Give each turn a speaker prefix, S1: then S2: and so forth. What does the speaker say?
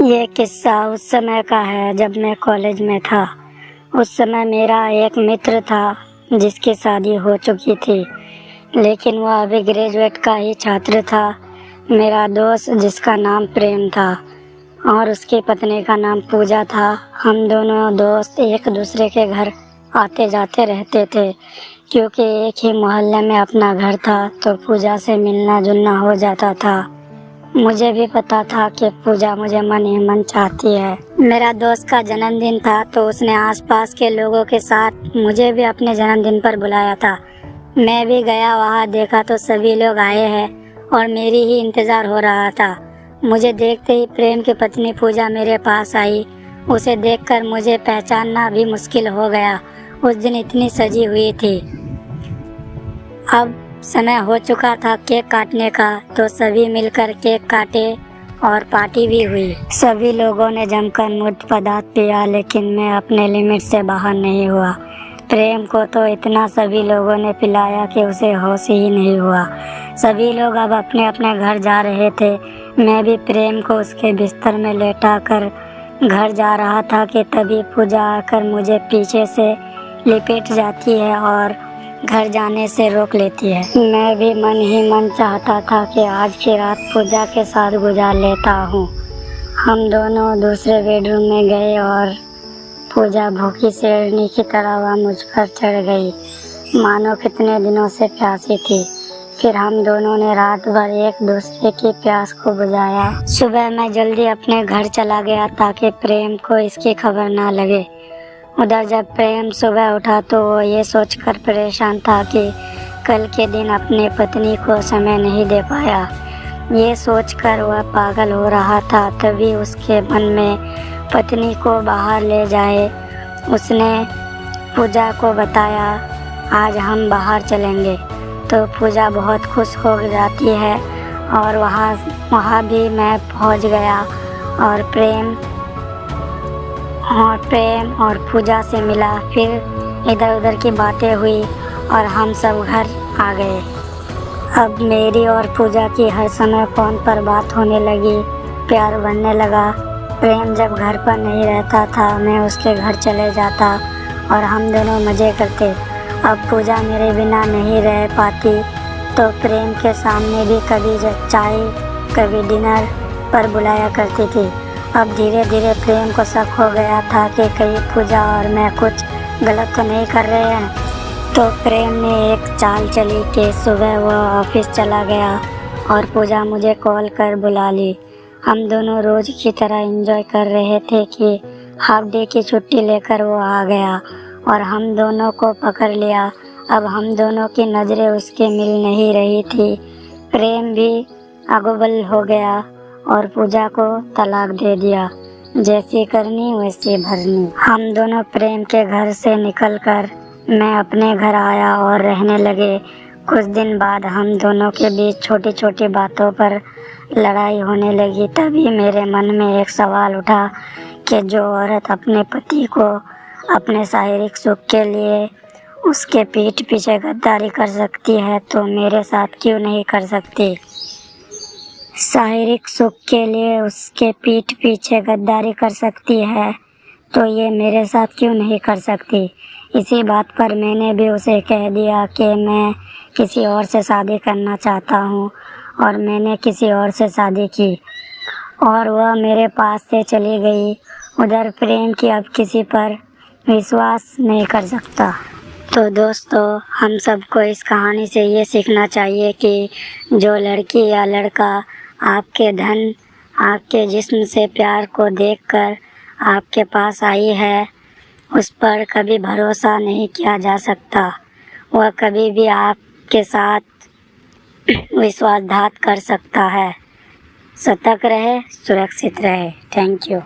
S1: ये किस्सा उस समय का है जब मैं कॉलेज में था। उस समय मेरा एक मित्र था जिसकी शादी हो चुकी थी, लेकिन वह अभी ग्रेजुएट का ही छात्र था। मेरा दोस्त जिसका नाम प्रेम था और उसकी पत्नी का नाम पूजा था। हम दोनों दोस्त एक दूसरे के घर आते जाते रहते थे, क्योंकि एक ही मोहल्ले में अपना घर था, तो पूजा से मिलना जुलना हो जाता था। मुझे भी पता था कि पूजा मुझे मन ही मन चाहती है। मेरा दोस्त का जन्मदिन था, तो उसने आसपास के लोगों के साथ मुझे भी अपने जन्मदिन पर बुलाया था। मैं भी गया, वहाँ देखा तो सभी लोग आए हैं और मेरी ही इंतज़ार हो रहा था। मुझे देखते ही प्रेम की पत्नी पूजा मेरे पास आई। उसे देखकर मुझे पहचानना भी मुश्किल हो गया। उस दिन इतनी सजी हुई थी। अब समय हो चुका था केक काटने का, तो सभी मिलकर केक काटे और पार्टी भी हुई। सभी लोगों ने जमकर नोट पदार्थ पिया, लेकिन मैं अपने लिमिट से बाहर नहीं हुआ। प्रेम को तो इतना सभी लोगों ने पिलाया कि उसे होश ही नहीं हुआ। सभी लोग अब अपने अपने घर जा रहे थे। मैं भी प्रेम को उसके बिस्तर में लेटा कर घर जा रहा था कि तभी पूजा आकर मुझे पीछे से लिपट जाती है और घर जाने से रोक लेती है। मैं भी मन ही मन चाहता था कि आज की रात पूजा के साथ गुजार लेता हूँ। हम दोनों दूसरे बेडरूम में गए और पूजा भूखी शेरनी की तरह वह मुझ पर चढ़ गई, मानो कितने दिनों से प्यासी थी। फिर हम दोनों ने रात भर एक दूसरे की प्यास को बुझाया। सुबह मैं जल्दी अपने घर चला गया ताकि प्रेम को इसकी खबर ना लगे। उधर जब प्रेम सुबह उठा तो वो ये सोचकर परेशान था कि कल के दिन अपने पत्नी को समय नहीं दे पाया। ये सोचकर वह पागल हो रहा था। तभी उसके मन में पत्नी को बाहर ले जाए। उसने पूजा को बताया, आज हम बाहर चलेंगे। तो पूजा बहुत खुश हो जाती है और वहाँ भी मैं पहुँच गया और प्रेम और पूजा से मिला। फिर इधर उधर की बातें हुई और हम सब घर आ गए। अब मेरी और पूजा की हर समय फ़ोन पर बात होने लगी, प्यार बढ़ने लगा। प्रेम जब घर पर नहीं रहता था, मैं उसके घर चले जाता और हम दोनों मज़े करते। अब पूजा मेरे बिना नहीं रह पाती, तो प्रेम के सामने भी कभी चाय कभी डिनर पर बुलाया करती थी। अब धीरे धीरे प्रेम को शक हो गया था कि कहीं पूजा और मैं कुछ गलत तो नहीं कर रहे हैं। तो प्रेम ने एक चाल चली कि सुबह वह ऑफिस चला गया और पूजा मुझे कॉल कर बुला ली। हम दोनों रोज़ की तरह एंजॉय कर रहे थे कि हाफ डे की छुट्टी लेकर वो आ गया और हम दोनों को पकड़ लिया। अब हम दोनों की नज़रें उसके मिल नहीं रही थी। प्रेम भी अगोबल हो गया और पूजा को तलाक दे दिया। जैसी करनी वैसी भरनी। हम दोनों प्रेम के घर से निकलकर मैं अपने घर आया और रहने लगे। कुछ दिन बाद हम दोनों के बीच छोटी छोटी बातों पर लड़ाई होने लगी। तभी मेरे मन में एक सवाल उठा कि जो औरत अपने पति को अपने शारीरिक सुख के लिए उसके पीठ पीछे गद्दारी कर सकती है, तो मेरे साथ क्यों नहीं कर सकती। शारीरिक सुख के लिए उसके पीठ पीछे गद्दारी कर सकती है, तो ये मेरे साथ क्यों नहीं कर सकती। इसी बात पर मैंने भी उसे कह दिया कि मैं किसी और से शादी करना चाहता हूँ और मैंने किसी और से शादी की और वह मेरे पास से चली गई। उधर प्रेम की अब किसी पर विश्वास नहीं कर सकता। तो दोस्तों, हम सबको इस कहानी से ये सीखना चाहिए कि जो लड़की या लड़का आपके धन, आपके जिस्म से प्यार को देखकर आपके पास आई है, उस पर कभी भरोसा नहीं किया जा सकता। वह कभी भी आपके साथ विश्वासघात कर सकता है। सतर्क रहे, सुरक्षित रहे। Thank you.